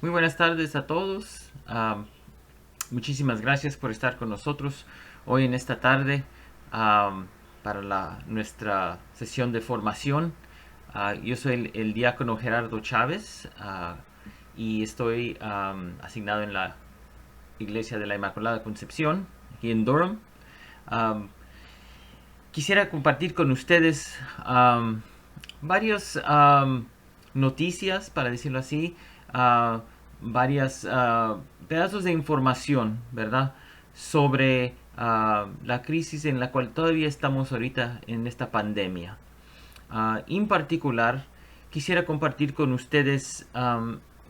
Muy buenas tardes a todos. Muchísimas gracias por estar con nosotros hoy en esta tarde para nuestra sesión de formación. Yo soy el diácono Gerardo Chávez y estoy asignado en la Iglesia de la Inmaculada Concepción aquí en Durham. Am, Quisiera compartir con ustedes varias noticias, para decirlo así, ah, varias pedazos de información, ¿verdad? Sobre la crisis en la cual todavía estamos ahorita en esta pandemia. En particular, quisiera compartir con ustedes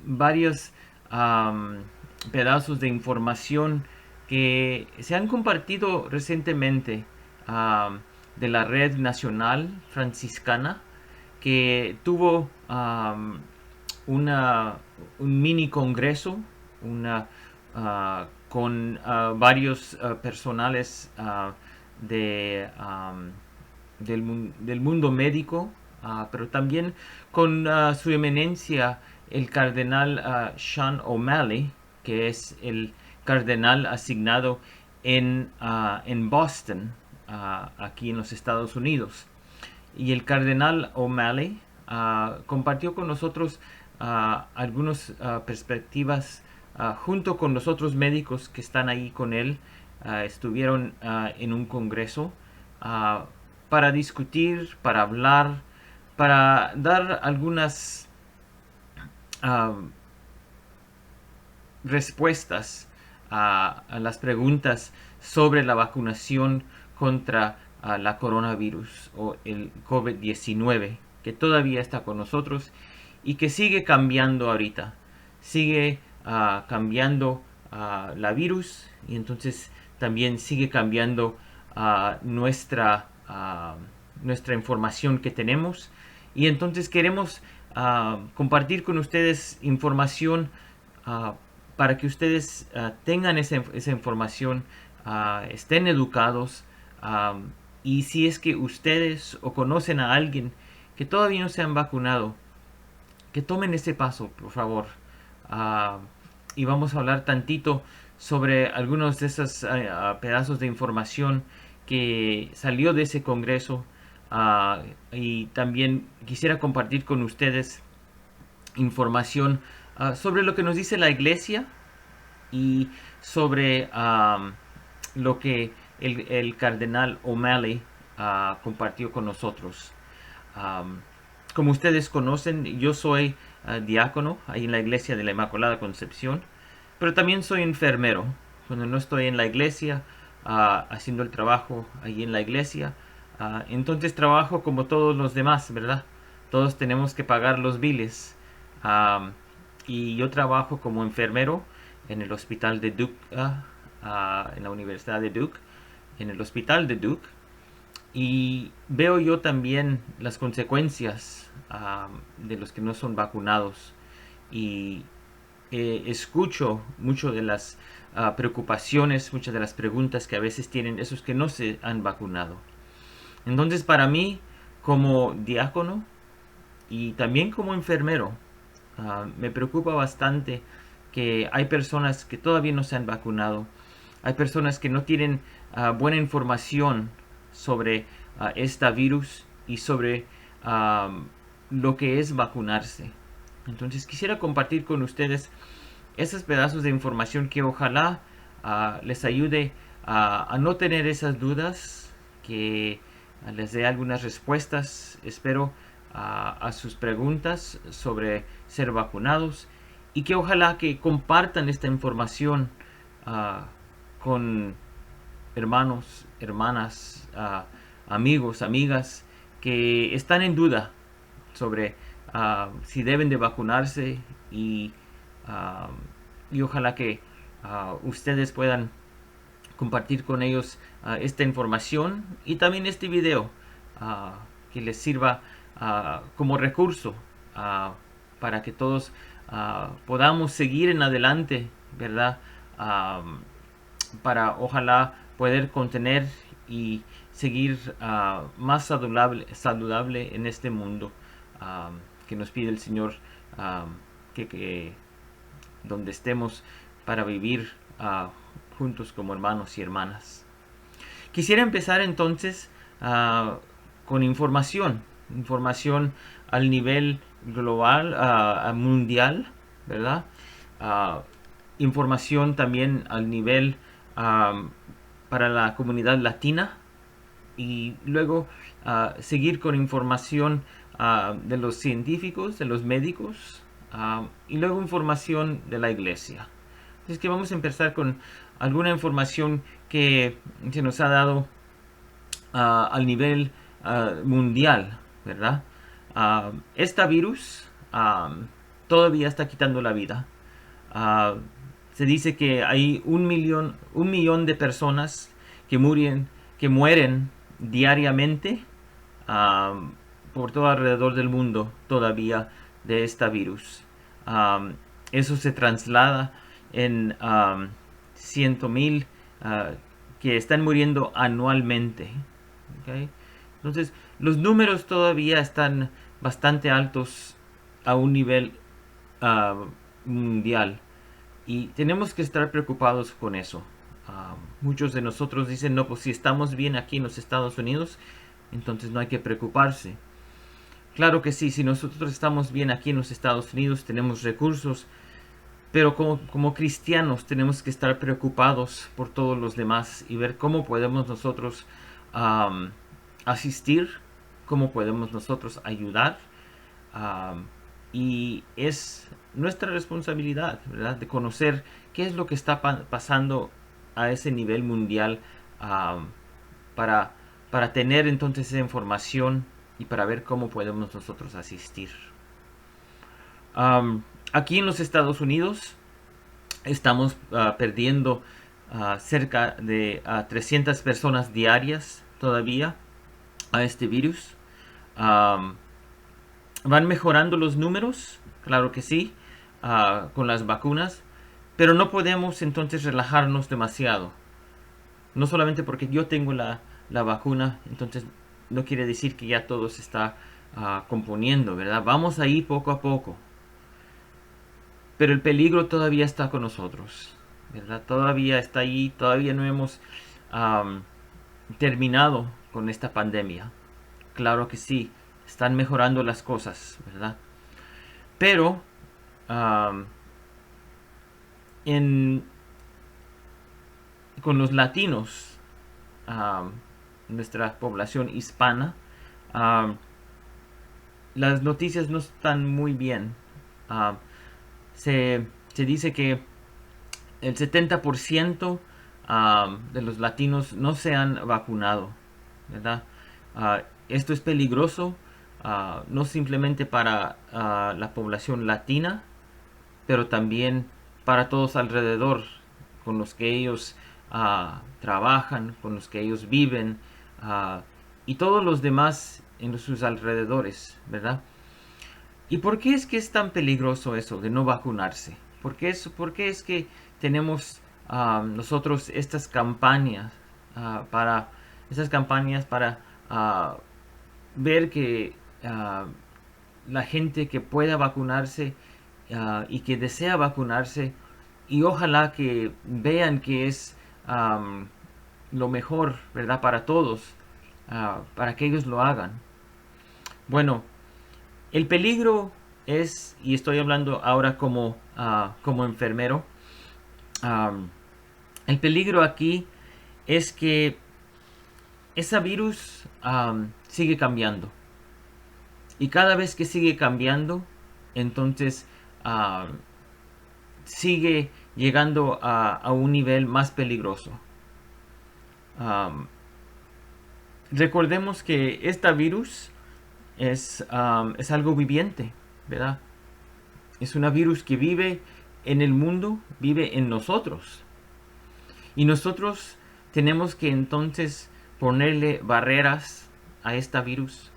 varios am, pedazos de información que se han compartido recientemente am, de la Red Nacional Franciscana, que tuvo una, un mini congreso una, con varios personales de del mundo médico, pero también con su eminencia el cardenal Sean O'Malley, que es el cardenal asignado en Boston, aquí en los Estados Unidos. Y el cardenal O'Malley compartió con nosotros algunas perspectivas junto con los otros médicos que están ahí con él. Estuvieron en un congreso uh, para discutir, para hablar, para dar algunas uh, respuestas a las preguntas sobre la vacunación contra la coronavirus o el COVID-19, que todavía está con nosotros y que sigue cambiando ahorita. Sigue cambiando la virus y entonces también sigue cambiando nuestra información que tenemos. Y entonces queremos compartir con ustedes información uh, para que ustedes tengan esa información, estén educados, y si es que ustedes o conocen a alguien que todavía no se han vacunado, que tomen ese paso, por favor. Uh, y vamos a hablar tantito sobre algunos de esos pedazos de información que salió de ese congreso, y también quisiera compartir con ustedes información sobre lo que nos dice la iglesia y sobre lo que el cardenal O'Malley compartió con nosotros. Um, Como ustedes conocen, yo soy diácono ahí en la iglesia de la Inmaculada Concepción, pero también soy enfermero. Cuando no estoy en la iglesia, haciendo el trabajo ahí en la iglesia, entonces trabajo como todos los demás, ¿verdad? Todos tenemos que pagar los biles. Um, y yo trabajo como enfermero en el hospital de Duke, en la Universidad de Duke, en el hospital de Duke. Y veo yo también las consecuencias de los que no son vacunados. Y escucho mucho de las preocupaciones, muchas de las preguntas que a veces tienen esos que no se han vacunado. Entonces, para mí, como diácono y también como enfermero, me preocupa bastante que hay personas que todavía no se han vacunado. Hay personas que no tienen buena información sobre esta virus y sobre lo que es vacunarse. Entonces quisiera compartir con ustedes esos pedazos de información que ojalá les ayude a no tener esas dudas, que les dé algunas respuestas, espero, a sus preguntas sobre ser vacunados, y que ojalá que compartan esta información con hermanos, hermanas, amigos, amigas que están en duda sobre si deben de vacunarse, y, uh, y ojalá que ustedes puedan compartir con ellos esta información y también este video, que les sirva como recurso para que todos podamos seguir en adelante, ¿verdad? Para ojalá poder contener y seguir más saludable en este mundo que nos pide el Señor, que donde estemos para vivir juntos como hermanos y hermanas. Quisiera empezar entonces con información al nivel global, mundial, ¿verdad? Ah, Información también al nivel para la comunidad latina, y luego seguir con información de los científicos, de los médicos, y luego información de la iglesia. Es que vamos a empezar con alguna información que se nos ha dado al nivel mundial, ¿verdad? Esta virus todavía está quitando la vida. Uh, Se dice que hay un millón de personas que mueren diariamente um, por todo alrededor del mundo todavía de esta virus. Eso se traslada en 100,000 que están muriendo anualmente. ¿Okay? Entonces, los números todavía están bastante altos a un nivel mundial, y tenemos que estar preocupados con eso. Muchos de nosotros dicen, no, pues si estamos bien aquí en los Estados Unidos, entonces no hay que preocuparse. Claro que sí, si nosotros estamos bien aquí en los Estados Unidos, tenemos recursos, pero como cristianos tenemos que estar preocupados por todos los demás y ver cómo podemos nosotros asistir, cómo podemos nosotros ayudar. Y es nuestra responsabilidad, ¿verdad?, de conocer qué es lo que está pasando a ese nivel mundial, para, para tener entonces esa información y para ver cómo podemos nosotros asistir. Aquí en los Estados Unidos estamos perdiendo cerca de 300 personas diarias todavía a este virus. Van mejorando los números, claro que sí, con las vacunas, pero no podemos entonces relajarnos demasiado. No solamente porque yo tengo la vacuna, entonces no quiere decir que ya todo se está componiendo, ¿verdad? Vamos ahí poco a poco. Pero el peligro todavía está con nosotros, ¿verdad? Todavía está ahí, todavía no hemos terminado con esta pandemia. Claro que sí, están mejorando las cosas, ¿verdad? Pero con los latinos, nuestra población hispana, las noticias no están muy bien. Se dice que el 70% de los latinos no se han vacunado, ¿verdad? Esto es peligroso, no simplemente para la población latina, pero también para todos alrededor, con los que ellos trabajan, con los que ellos viven, y todos los demás en sus alrededores, ¿verdad? ¿Y por qué es que es tan peligroso eso de no vacunarse? ¿Por qué es que tenemos nosotros estas campañas para ver que la gente que pueda vacunarse y que desea vacunarse, y ojalá que vean que es lo mejor, ¿verdad?, para todos, para que ellos lo hagan? Bueno, el peligro es, y estoy hablando ahora como enfermero, el peligro aquí es que ese virus sigue cambiando. Y cada vez que sigue cambiando, entonces sigue llegando a un nivel más peligroso. Recordemos que este virus es algo viviente, ¿verdad? Es un virus que vive en el mundo, vive en nosotros. Y nosotros tenemos que entonces ponerle barreras a este virus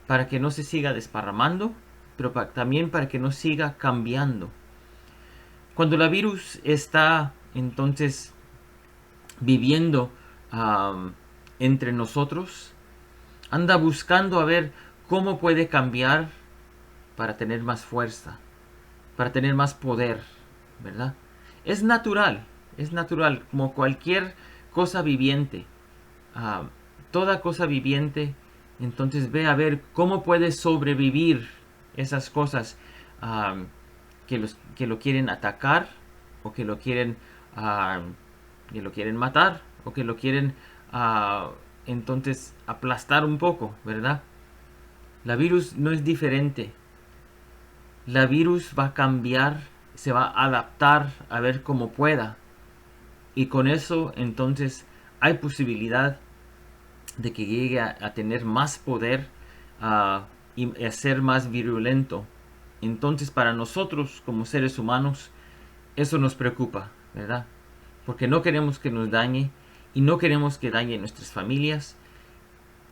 para que no se siga desparramando, pero también para que no siga cambiando. Cuando el virus está entonces viviendo entre nosotros, anda buscando a ver cómo puede cambiar para tener más fuerza, para tener más poder, ¿verdad? Es natural, como cualquier cosa viviente. ah, Toda cosa viviente, entonces ve a ver cómo puede sobrevivir esas cosas ah, que lo quieren atacar o ah, que lo quieren matar o que lo quieren ah, entonces aplastar un poco, ¿verdad? La virus no es diferente. La virus va a cambiar, se va a adaptar a ver cómo pueda. Y con eso entonces hay posibilidad de que llegue a tener más poder uh, y a ser más virulento. Entonces para nosotros como seres humanos eso nos preocupa, ¿verdad? Porque no queremos que nos dañe y no queremos que dañe nuestras familias.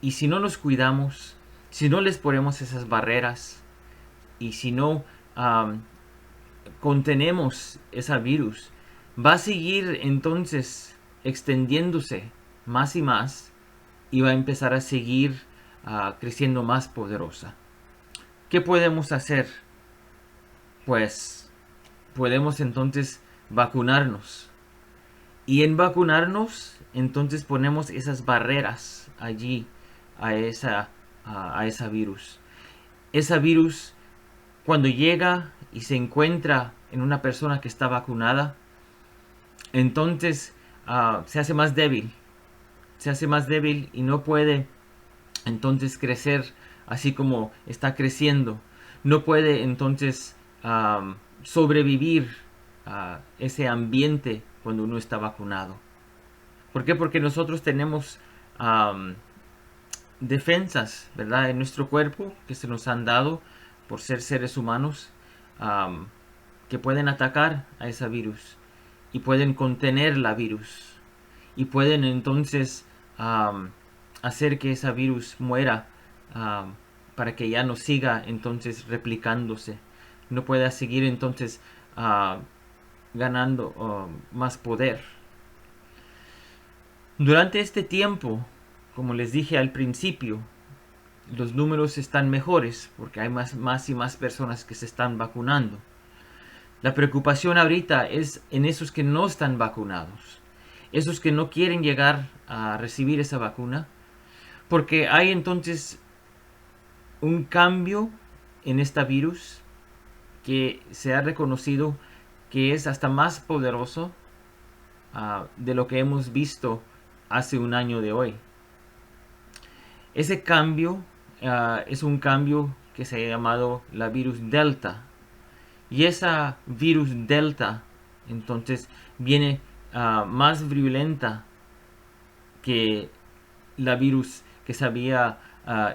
Y si no nos cuidamos, si no les ponemos esas barreras y si no um, contenemos ese virus, va a seguir entonces extendiéndose más y más y va a empezar a seguir creciendo más poderosa. ¿Qué podemos hacer? Pues podemos entonces vacunarnos. Y en vacunarnos, entonces ponemos esas barreras allí a esa virus. Esa virus, cuando llega y se encuentra en una persona que está vacunada, entonces se hace más débil. Se hace más débil y no puede entonces crecer así como está creciendo. No puede entonces sobrevivir a ese ambiente cuando uno está vacunado. ¿Por qué? Porque nosotros tenemos defensas, ¿verdad? En nuestro cuerpo que se nos han dado por ser seres humanos um, que pueden atacar a ese virus y pueden contener la virus y pueden entonces hacer que ese virus muera para que ya no siga entonces replicándose, no pueda seguir entonces ganando más poder. Durante este tiempo, como les dije al principio, los números están mejores porque hay más y más personas que se están vacunando. La preocupación ahorita es en esos que no están vacunados, esos que no quieren llegar a recibir esa vacuna, porque hay entonces un cambio en este virus que se ha reconocido que es hasta más poderoso de lo que hemos visto hace un año de hoy. Ese cambio es un cambio que se ha llamado la virus Delta. Y esa virus Delta entonces viene más virulenta que la virus que se había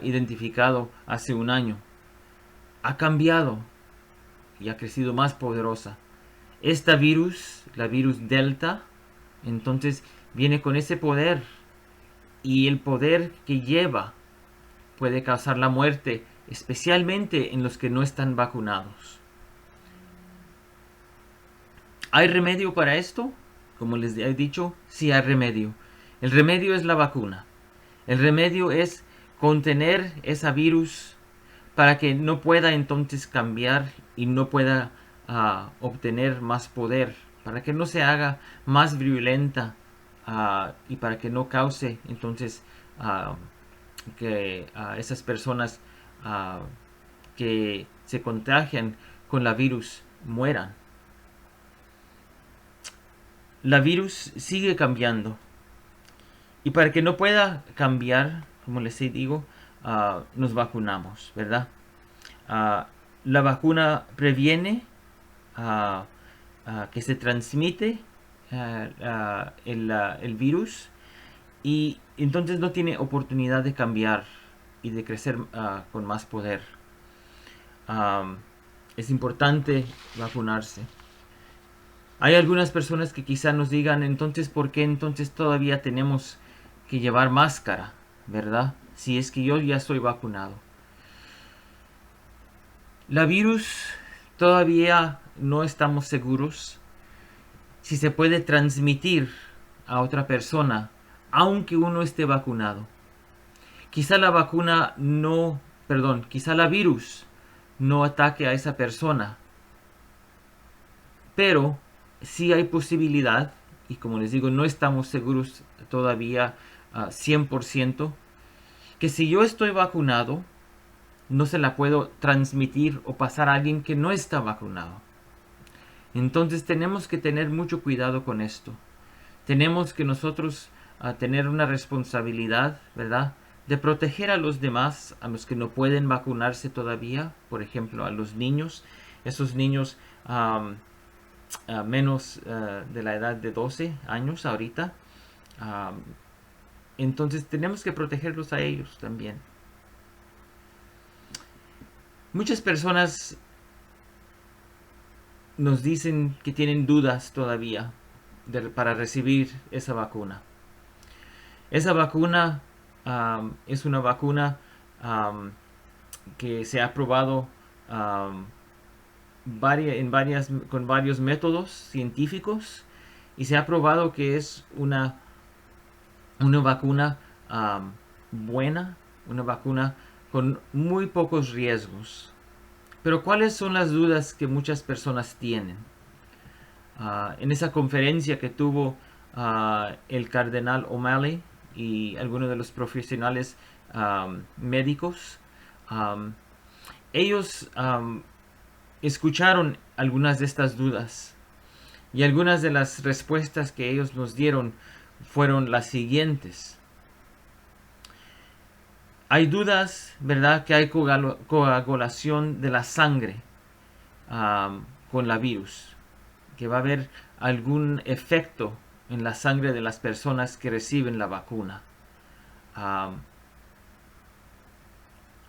identificado hace un año. Ha cambiado y ha crecido más poderosa. Esta virus, la virus Delta, entonces viene con ese poder y el poder que lleva puede causar la muerte, especialmente en los que no están vacunados. ¿Hay remedio para esto? Como les he dicho, sí hay remedio. El remedio es la vacuna. El remedio es contener ese virus para que no pueda entonces cambiar y no pueda obtener más poder, para que no se haga más virulenta y para que no cause entonces que esas personas que se contagian con la virus mueran. La virus sigue cambiando y para que no pueda cambiar, como les digo, nos vacunamos, ¿verdad? La vacuna previene que se transmite el virus y entonces no tiene oportunidad de cambiar y de crecer con más poder. Es importante vacunarse. Hay algunas personas que quizá nos digan, entonces, ¿por qué entonces todavía tenemos que llevar máscara? ¿Verdad? Si es que yo ya estoy vacunado. La virus todavía no estamos seguros si se puede transmitir a otra persona, aunque uno esté vacunado. Quizá la vacuna no, quizá la virus no ataque a esa persona, Pero sí hay posibilidad, y como les digo, no estamos seguros todavía 100%, que si yo estoy vacunado, no se la puedo transmitir o pasar a alguien que no está vacunado. Entonces tenemos que tener mucho cuidado con esto. Tenemos que nosotros tener una responsabilidad, ¿verdad? De proteger a los demás, a los que no pueden vacunarse todavía, por ejemplo, a los niños, esos niños menos de la edad de 12 años ahorita. Um, entonces tenemos que protegerlos a ellos también. Muchas personas nos dicen que tienen dudas todavía para recibir esa vacuna. Esa vacuna es una vacuna que se ha probado con varios métodos científicos y se ha probado que es una vacuna buena, una vacuna con muy pocos riesgos. Pero ¿cuáles son las dudas que muchas personas tienen? En esa conferencia que tuvo el cardenal O'Malley y algunos de los profesionales médicos, ellos escucharon algunas de estas dudas y algunas de las respuestas que ellos nos dieron fueron las siguientes. Hay dudas, ¿verdad?, que hay coagulación de la sangre con la virus, que va a haber algún efecto en la sangre de las personas que reciben la vacuna.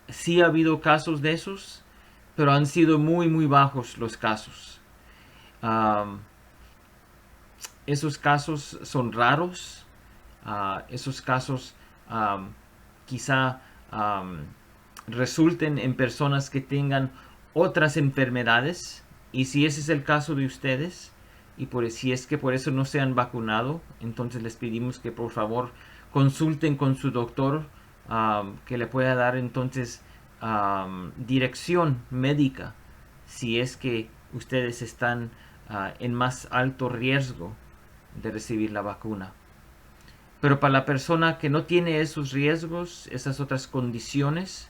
Sí ha habido casos de esos, pero han sido muy, muy bajos los casos. Esos casos son raros. Esos casos quizá resulten en personas que tengan otras enfermedades, y si ese es el caso de ustedes y si es que por eso no se han vacunado, entonces les pedimos que por favor consulten con su doctor, que le pueda dar entonces dirección médica si es que ustedes están en más alto riesgo de recibir la vacuna. Pero para la persona que no tiene esos riesgos, esas otras condiciones,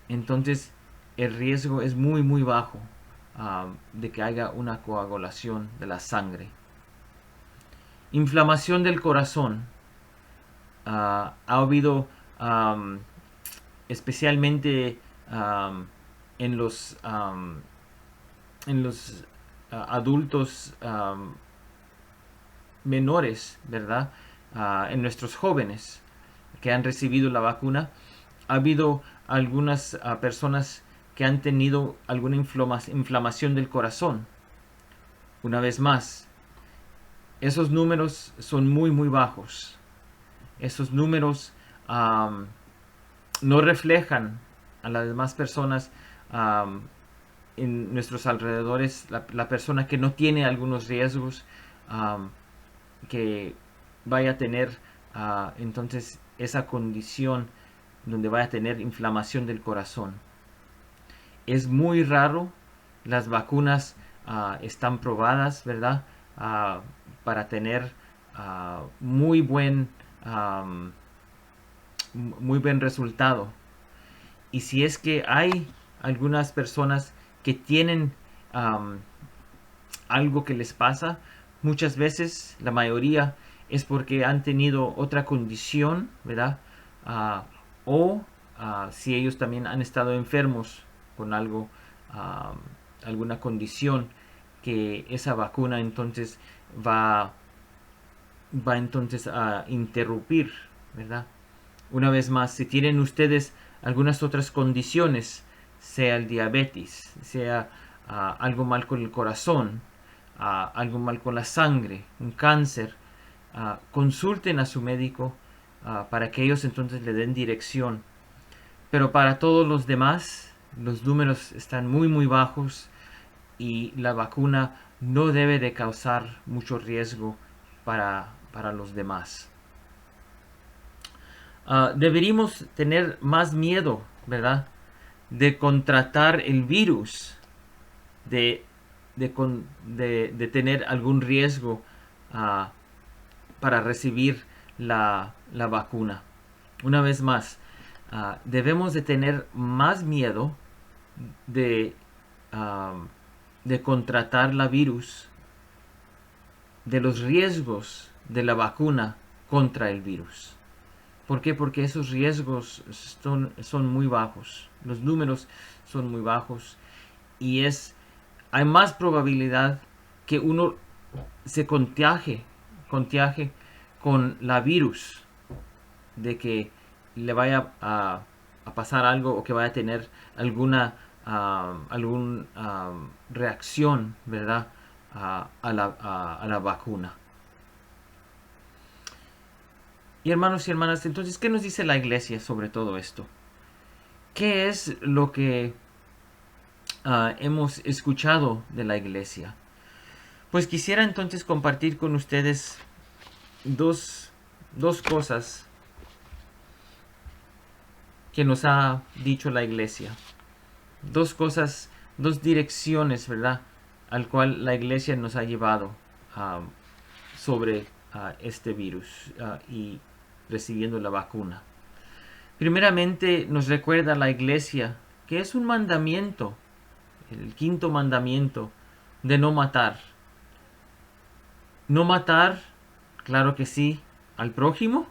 entonces el riesgo es muy, muy bajo de que haya una coagulación de la sangre. Inflamación del corazón. Ha habido, especialmente en los adultos menores, ¿verdad? En nuestros jóvenes que han recibido la vacuna, ha habido algunas personas que han tenido alguna inflamación del corazón. Una vez más, esos números son muy, muy bajos. Esos números no reflejan a las demás personas en nuestros alrededores, la persona que no tiene algunos riesgos, que vaya a tener entonces esa condición donde vaya a tener inflamación del corazón. Es muy raro. Las vacunas están probadas, ¿verdad?, para tener muy buen resultado. Y si es que hay algunas personas que tienen algo que les pasa, muchas veces, la mayoría, es porque han tenido otra condición, ¿verdad? O si ellos también han estado enfermos con algo, alguna condición, que esa vacuna entonces va entonces a interrumpir, ¿verdad? Una vez más, si tienen ustedes algunas otras condiciones, sea el diabetes, sea algo mal con el corazón, algo mal con la sangre, un cáncer, consulten a su médico para que ellos entonces le den dirección. Pero para todos los demás, los números están muy, muy bajos y la vacuna no debe de causar mucho riesgo para los demás. Deberíamos tener más miedo, ¿verdad?, de contratar el virus, de de tener algún riesgo para recibir la vacuna. Una vez más, debemos de tener más miedo de, de contratar la virus, de los riesgos de la vacuna contra el virus. ¿Por qué? Porque esos riesgos son muy bajos. Los números son muy bajos y hay más probabilidad que uno se contagie con la virus, de que le vaya a pasar algo o que vaya a tener alguna reacción, ¿verdad? A la vacuna. Y hermanos y hermanas, entonces, ¿qué nos dice la iglesia sobre todo esto? ¿Qué es lo que hemos escuchado de la iglesia? Pues quisiera entonces compartir con ustedes dos cosas que nos ha dicho la iglesia. Dos cosas, dos direcciones, ¿verdad? Al cual la iglesia nos ha llevado sobre este virus y recibiendo la vacuna. Primeramente nos recuerda la iglesia que es un mandamiento, el quinto mandamiento, de no matar. No matar, claro que sí, al prójimo,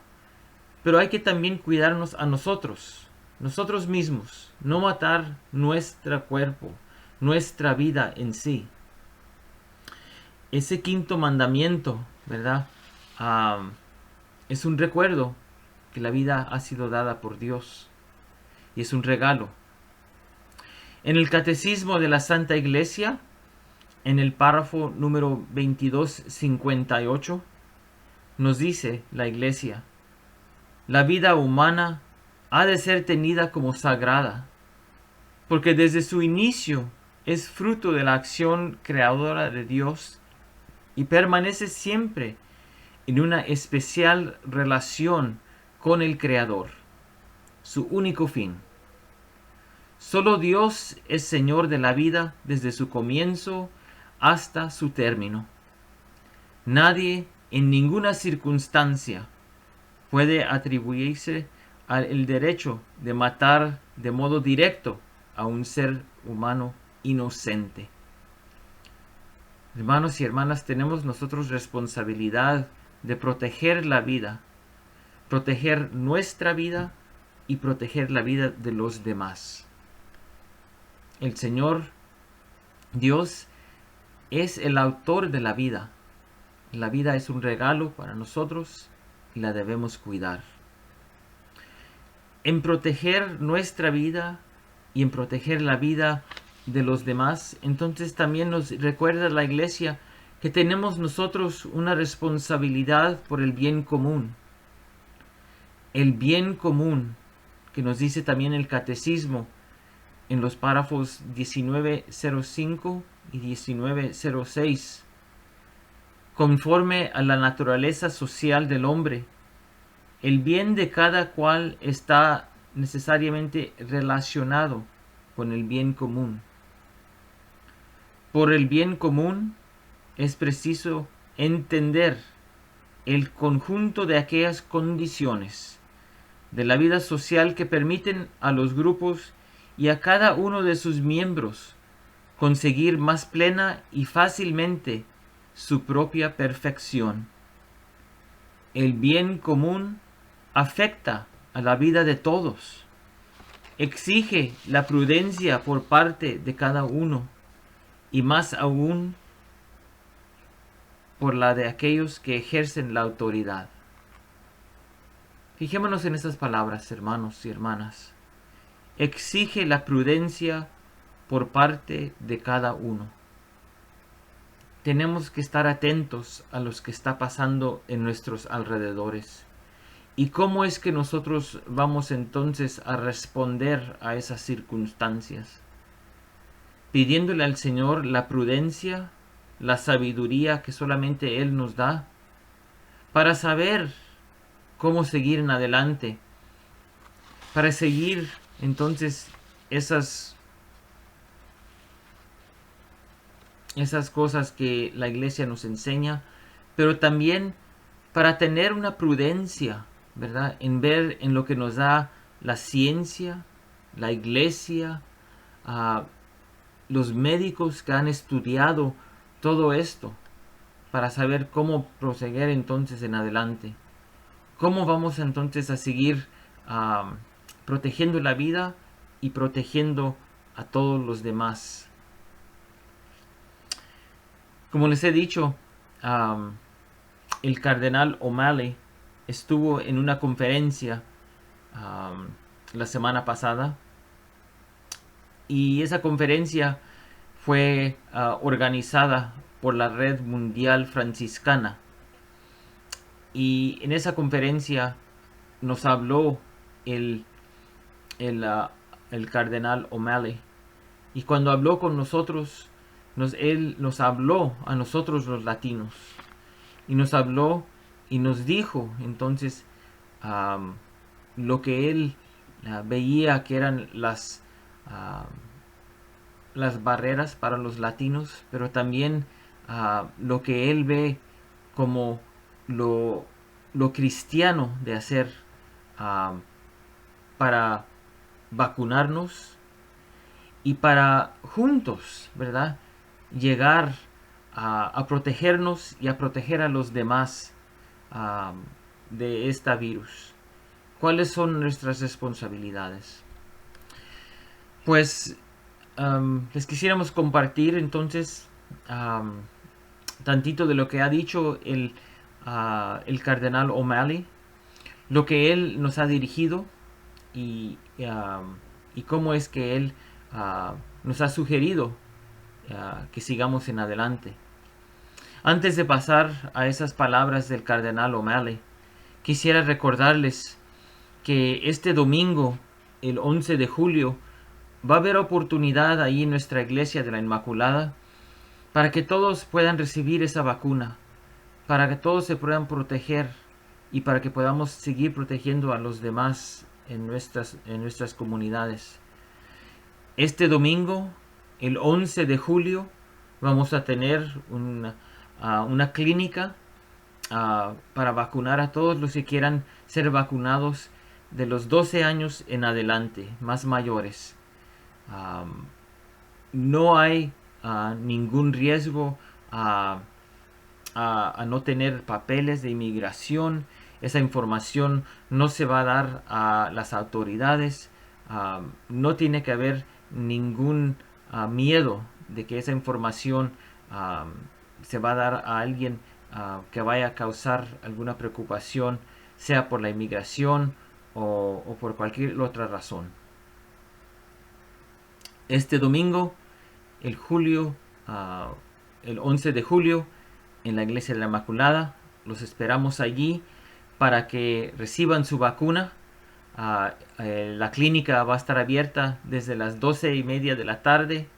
pero hay que también cuidarnos a nosotros mismos, no matar nuestro cuerpo, nuestra vida en sí. Ese quinto mandamiento, ¿verdad? Es un recuerdo que la vida ha sido dada por Dios y es un regalo. En el Catecismo de la Santa Iglesia, en el párrafo número 2258, nos dice la Iglesia: la vida humana ha de ser tenida como sagrada, porque desde su inicio es fruto de la acción creadora de Dios y permanece siempre en una especial relación con el Creador, su único fin. Solo Dios es Señor de la vida desde su comienzo hasta su término. Nadie en ninguna circunstancia puede atribuirse el derecho de matar de modo directo a un ser humano inocente. Hermanos y hermanas, tenemos nosotros responsabilidad de proteger la vida, proteger nuestra vida y proteger la vida de los demás. El Señor Dios es el autor de la vida. La vida es un regalo para nosotros y la debemos cuidar. En proteger nuestra vida y en proteger la vida de los demás, entonces también nos recuerda la iglesia que tenemos nosotros una responsabilidad por el bien común. El bien común, que nos dice también el catecismo en los párrafos 1905 y 1906. Conforme a la naturaleza social del hombre, el bien de cada cual está necesariamente relacionado con el bien común. Por el bien común es preciso entender el conjunto de aquellas condiciones de la vida social que permiten a los grupos y a cada uno de sus miembros conseguir más plena y fácilmente su propia perfección. El bien común afecta a la vida de todos, exige la prudencia por parte de cada uno y más aún por la de aquellos que ejercen la autoridad. Fijémonos en estas palabras, hermanos y hermanas. Exige la prudencia por parte de cada uno. Tenemos que estar atentos a lo que está pasando en nuestros alrededores. ¿Y cómo es que nosotros vamos entonces a responder a esas circunstancias? Pidiéndole al Señor la prudencia, la sabiduría que solamente Él nos da, para saber cómo seguir en adelante, para seguir entonces esas esas cosas que la iglesia nos enseña, pero también para tener una prudencia, ¿verdad? En ver en lo que nos da la ciencia, la iglesia, uh, los médicos que han estudiado todo esto, para saber cómo proseguir entonces en adelante. ¿Cómo vamos entonces a seguir protegiendo la vida y protegiendo a todos los demás? Como les he dicho, um, el cardenal O'Malley estuvo en una conferencia um, la semana pasada, y esa conferencia fue organizada por la Red Mundial Franciscana. Y en esa conferencia nos habló el, el, uh, el cardenal O'Malley. Y cuando habló con nosotros, él nos habló a nosotros los latinos. Y nos habló y nos dijo entonces um, lo que él veía que eran las barreras para los latinos, pero también lo que él ve como lo, lo cristiano de hacer uh, para vacunarnos y para juntos, ¿verdad? Llegar a protegernos y a proteger a los demás de esta virus. ¿Cuáles son nuestras responsabilidades? Pues les quisiéramos compartir entonces tantito de lo que ha dicho el cardenal O'Malley, lo que él nos ha dirigido y cómo es que él nos ha sugerido que sigamos en adelante. Antes de pasar a esas palabras del cardenal O'Malley, quisiera recordarles que este domingo, el 11 de julio, va a haber oportunidad ahí en nuestra iglesia de la Inmaculada para que todos puedan recibir esa vacuna, para que todos se puedan proteger y para que podamos seguir protegiendo a los demás en nuestras comunidades. Este domingo, el 11 de julio, vamos a tener una clínica para vacunar a todos los que quieran ser vacunados de los 12 años en adelante, más mayores. No hay ningún riesgo a no tener papeles de inmigración. Esa información no se va a dar a las autoridades. No tiene que haber ningún miedo de que esa información se va a dar a alguien que vaya a causar alguna preocupación, sea por la inmigración o por cualquier otra razón. Este domingo, el julio, el 11 de julio, en la Iglesia de la Inmaculada, los esperamos allí para que reciban su vacuna. La clínica va a estar abierta desde las 12:30 de la tarde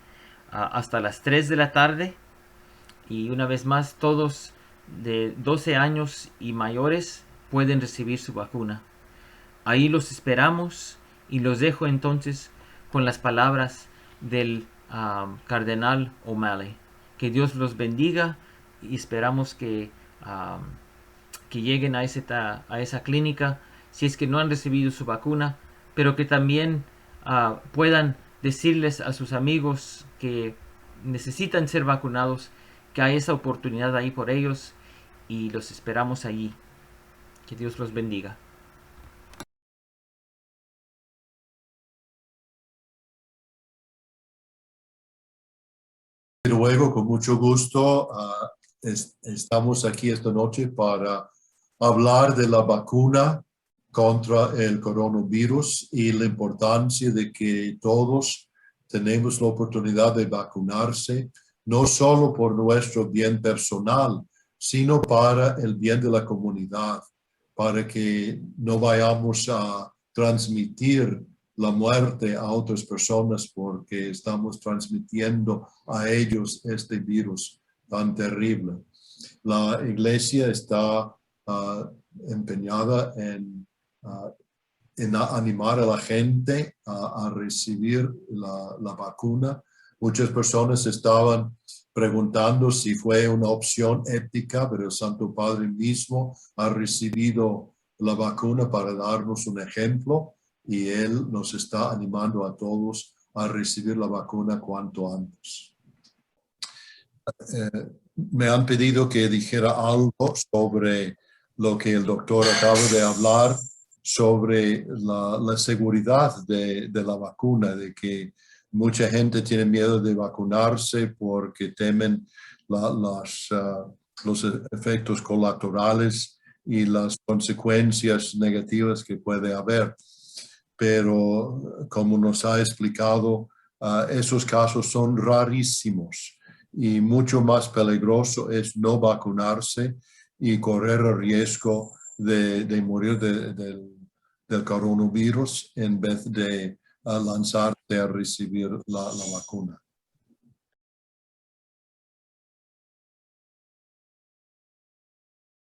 hasta las 3 de la tarde. Y una vez más, todos de 12 años y mayores pueden recibir su vacuna. Ahí los esperamos y los dejo entonces con las palabras del cardenal O'Malley. Que Dios los bendiga y esperamos que lleguen a esa clínica si es que no han recibido su vacuna, pero que también puedan decirles a sus amigos que necesitan ser vacunados, que hay esa oportunidad ahí por ellos y los esperamos allí. Que Dios los bendiga. Luego, con mucho gusto, estamos aquí esta noche para hablar de la vacuna contra el coronavirus y la importancia de que todos tenemos la oportunidad de vacunarse, no solo por nuestro bien personal, sino para el bien de la comunidad, para que no vayamos a transmitir la muerte a otras personas porque estamos transmitiendo a ellos este virus tan terrible. La iglesia está empeñada en animar a la gente a recibir la vacuna. Muchas personas estaban preguntando si fue una opción ética, pero el Santo Padre mismo ha recibido la vacuna para darnos un ejemplo y él nos está animando a todos a recibir la vacuna cuanto antes. Me han pedido que dijera algo sobre lo que el doctor acaba de hablar, sobre la seguridad de la vacuna, de que mucha gente tiene miedo de vacunarse porque temen los efectos colaterales y las consecuencias negativas que puede haber. Pero como nos ha explicado, esos casos son rarísimos y mucho más peligroso es no vacunarse y correr el riesgo de morir del coronavirus en vez de lanzarse a recibir la vacuna.